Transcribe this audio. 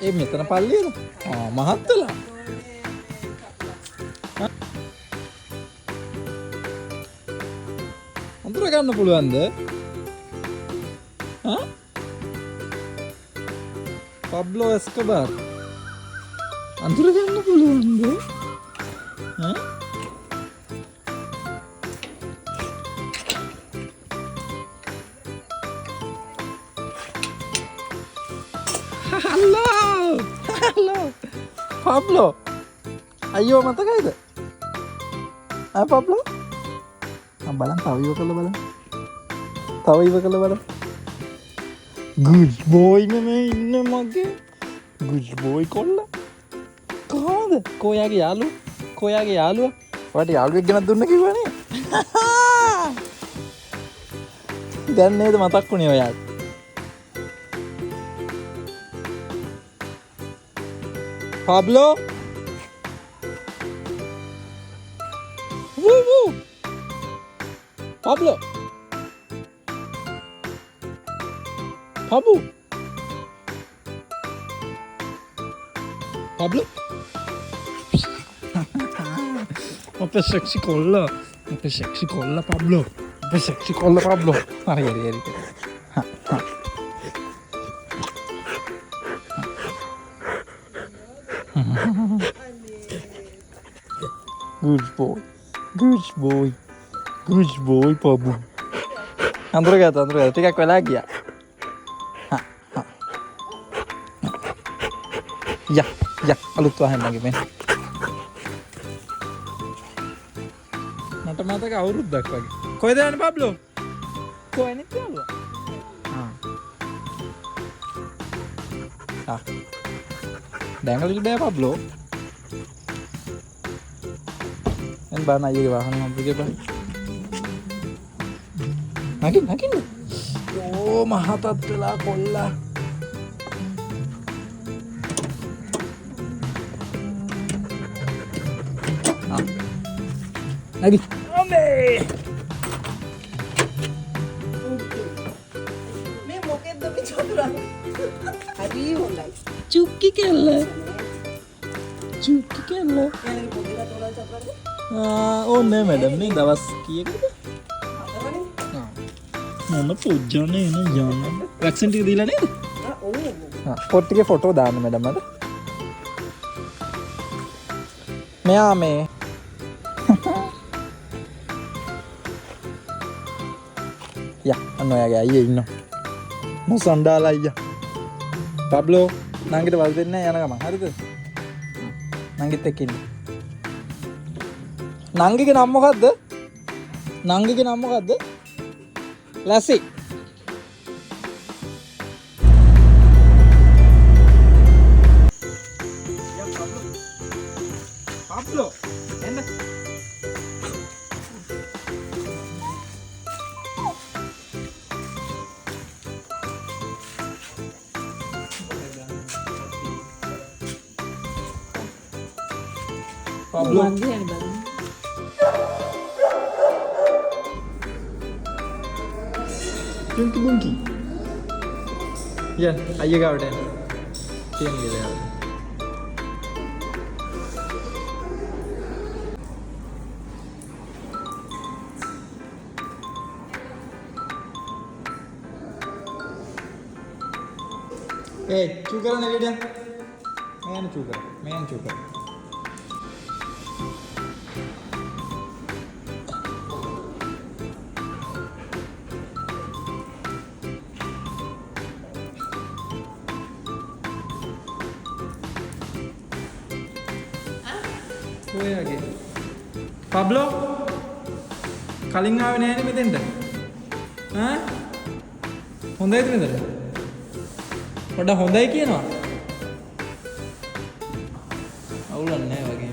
ඒ මෙතන පල්ලියද? මහත් වෙලා. අඳුර ගන්න පුළුවන්ද? පබ්ලෝ එස්කෝබාර් අඳුර ගන්න පුළුවන්ද? හලෝ පබ්ලෝ අයියෝ මතකයිද? පබ්ලෝ බලන්න තව ඉව කළ බලන්න. තව ඉව කළ බලන්න. good boy නේ ඉන්න මගේ good boy කොල්ල. කොහොමද? කොයාගේ යාළුවා? ඔයාට යාළුවෙක් ගෙනත් දුන්න කිව්වනේ. දැන් නේද මතක් වුණේ ඔයාට? Pablo? Woo woo! Pablo? Pablo? Apa seksi kolla? Pablo? Apa seksi kolla Pablo? Hari. Good boy, Pablo. Andro gata. Tika ko lagi ya. Ya, alut tuh lagi men. Mata ka අවුරුද්දක් වගේ. කොහෙද යන්නේ පබ්ලෝ? කොහෙන්ද කියලා? දැඟලිලි බෑ පබ්ලෝ. එන් බාන අයියගේ වාහනේ හම්බුගේ බා. නගින්න. ඕ මහතත් වෙලා කොල්ලා. Lagi. Ombe. මේ මොකෙද්ද මේ චතුරාර්ය? හරි හොඳයි. චුක්කි කෙල්ල. එයාලගේ පොඩිලා තෝරලා චතුරාර්ය? ඕනේ මැඩම් මේ දවස් කීයකද? හතරනේ. මම පුජ්ජනේ යන්න. වැක්සින් ටික දීලා නේද? ඔව්. පොත් ටිකේ ෆොටෝ දාන්න මැඩම් අද. මෙයා මේ අන්න ඔයාගේ අයියා ඉන්නවා. මොසන්ඩාලා අයියා. පබ්ලෝ නංගිට වල් දෙන්නේ යන ගමන්. හරිද? නංගිත් එක්ක ඉන්න. නංගිගේ නම මොකද්ද? ලැසි. පබ්ලෝ එන්න. Pablo. Bunky. Yan, ayah gaවට යන්න. තියන් ගිහලා. චූ කරන්න එළියට. මෙයන් චූ කර. ඔයාගේ පබ්ලෝ කලින් ආවේ නෑනේ මෙතෙන්ට. හොඳයිද මෙතන? පොඩ්ඩක් හොඳයි කියනවා. අවුලක් නෑ වගේ.